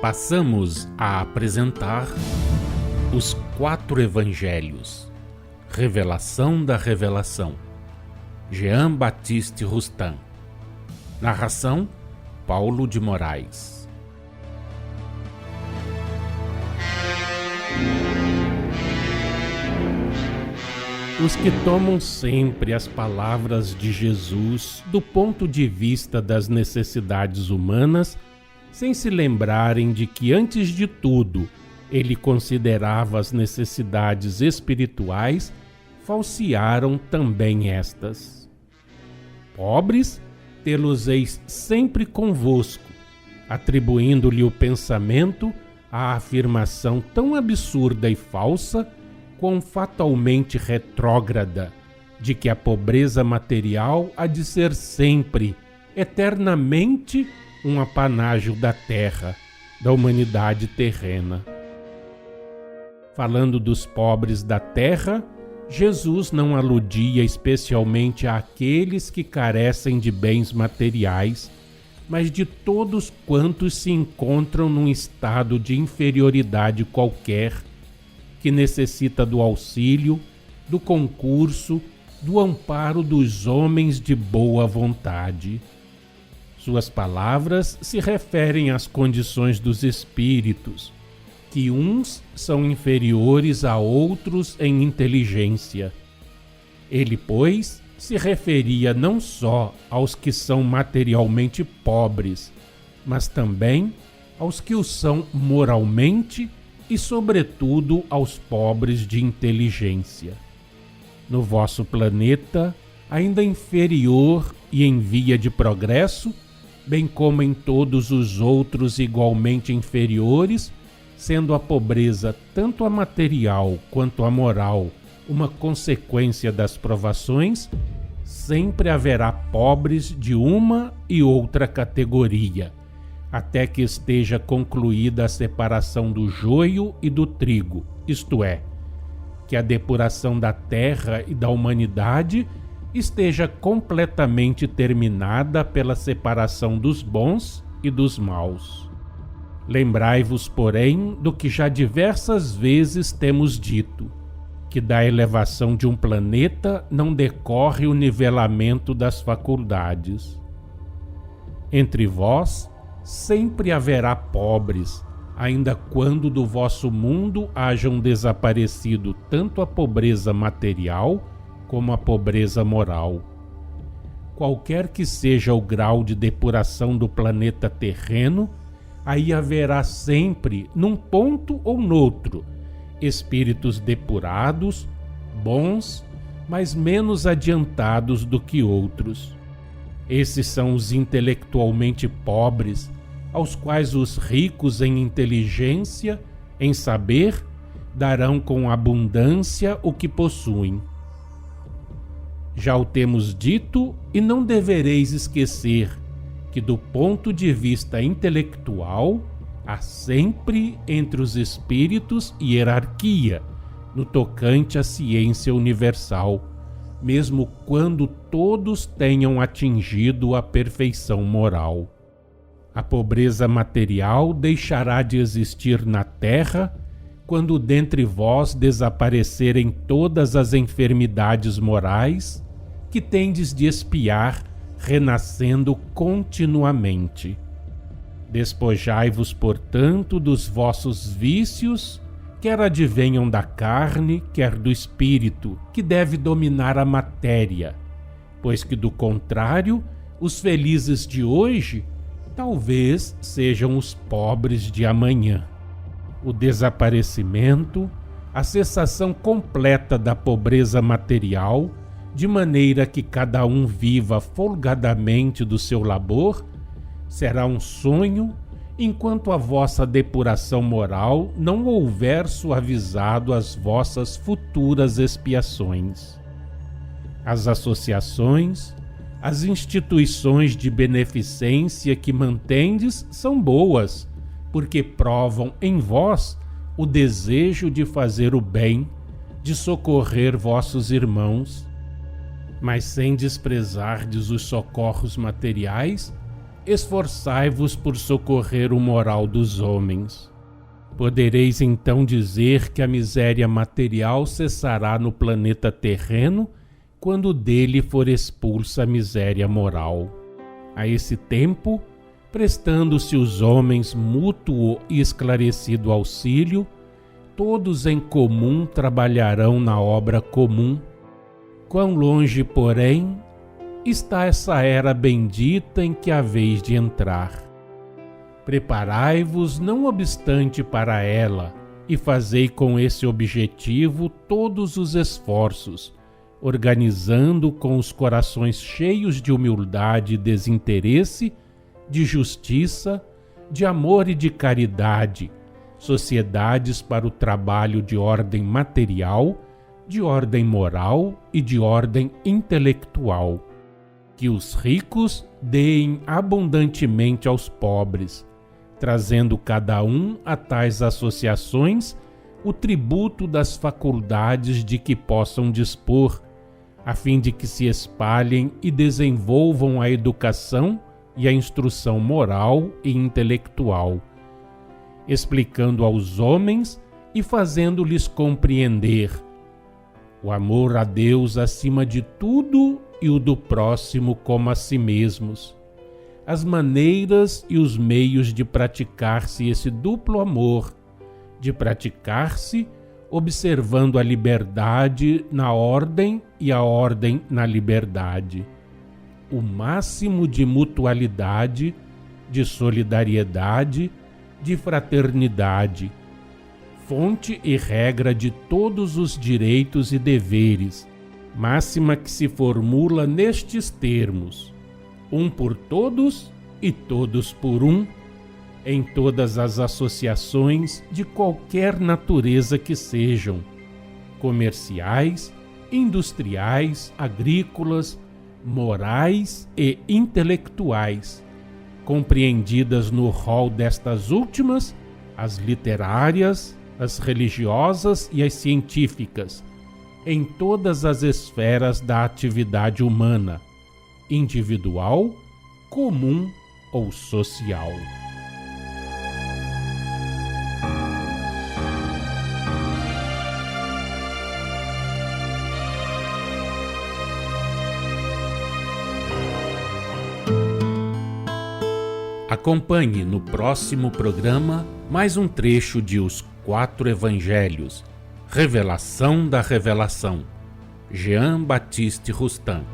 Passamos a apresentar os 4 Evangelhos, Revelação da Revelação, Jean Baptiste Rustin. Narração, Paulo de Moraes. Os que tomam sempre as palavras de Jesus do ponto de vista das necessidades humanas, sem se lembrarem de que, antes de tudo, ele considerava as necessidades espirituais, falsearam também estas. Pobres, tê-los-eis sempre convosco, atribuindo-lhe o pensamento à afirmação tão absurda e falsa, quão fatalmente retrógrada, de que a pobreza material há de ser sempre, eternamente, um apanágio da terra, da humanidade terrena. Falando dos pobres da terra, Jesus não aludia especialmente àqueles que carecem de bens materiais, mas de todos quantos se encontram num estado de inferioridade qualquer, que necessita do auxílio, do concurso, do amparo dos homens de boa vontade. Suas palavras se referem às condições dos espíritos, que uns são inferiores a outros em inteligência. Ele, pois, se referia não só aos que são materialmente pobres, mas também aos que o são moralmente e, sobretudo, aos pobres de inteligência. No vosso planeta, ainda inferior e em via de progresso, bem como em todos os outros igualmente inferiores, sendo a pobreza tanto a material quanto a moral uma consequência das provações, sempre haverá pobres de uma e outra categoria, até que esteja concluída a separação do joio e do trigo, isto é, que a depuração da terra e da humanidade esteja completamente terminada pela separação dos bons e dos maus. Lembrai-vos, porém, do que já diversas vezes temos dito, que da elevação de um planeta não decorre o nivelamento das faculdades. Entre vós sempre haverá pobres, ainda quando do vosso mundo hajam desaparecido tanto a pobreza material como a pobreza moral. Qualquer que seja o grau de depuração do planeta terreno, aí haverá sempre, num ponto ou noutro, espíritos depurados, bons, mas menos adiantados do que outros. Esses são os intelectualmente pobres, aos quais os ricos em inteligência, em saber, darão com abundância o que possuem. Já o temos dito e não devereis esquecer que, do ponto de vista intelectual, há sempre entre os espíritos hierarquia no tocante à ciência universal, mesmo quando todos tenham atingido a perfeição moral. A pobreza material deixará de existir na terra quando dentre vós desaparecerem todas as enfermidades morais que tendes de expiar, renascendo continuamente. Despojai-vos, portanto, dos vossos vícios, quer advenham da carne, quer do espírito, que deve dominar a matéria, pois que, do contrário, os felizes de hoje talvez sejam os pobres de amanhã. O desaparecimento, a cessação completa da pobreza material, de maneira que cada um viva folgadamente do seu labor, será um sonho enquanto a vossa depuração moral não houver suavizado as vossas futuras expiações. As associações, as instituições de beneficência que mantendes são boas, porque provam em vós o desejo de fazer o bem, de socorrer vossos irmãos, mas sem desprezardes os socorros materiais, esforçai-vos por socorrer o moral dos homens. Podereis então dizer que a miséria material cessará no planeta terreno quando dele for expulsa a miséria moral. A esse tempo, prestando-se os homens mútuo e esclarecido auxílio, todos em comum trabalharão na obra comum. Quão longe, porém, está essa era bendita em que haveis de entrar. Preparai-vos, não obstante, para ela, e fazei com esse objetivo todos os esforços, organizando com os corações cheios de humildade e desinteresse, de justiça, de amor e de caridade, sociedades para o trabalho de ordem material, de ordem moral e de ordem intelectual. Que os ricos deem abundantemente aos pobres, trazendo cada um a tais associações o tributo das faculdades de que possam dispor, a fim de que se espalhem e desenvolvam a educação e a instrução moral e intelectual, explicando aos homens e fazendo-lhes compreender o amor a Deus acima de tudo e o do próximo como a si mesmos, as maneiras e os meios de praticar-se esse duplo amor, de praticar-se observando a liberdade na ordem e a ordem na liberdade, o máximo de mutualidade, de solidariedade, de fraternidade, fonte e regra de todos os direitos e deveres, máxima que se formula nestes termos: um por todos e todos por um, em todas as associações de qualquer natureza que sejam, comerciais, industriais, agrícolas, morais e intelectuais, compreendidas no rol destas últimas, as literárias, as religiosas e as científicas, em todas as esferas da atividade humana, individual, comum ou social. Acompanhe no próximo programa mais um trecho de Os Quatro Evangelhos, Revelação da Revelação, Jean Baptiste Rustin.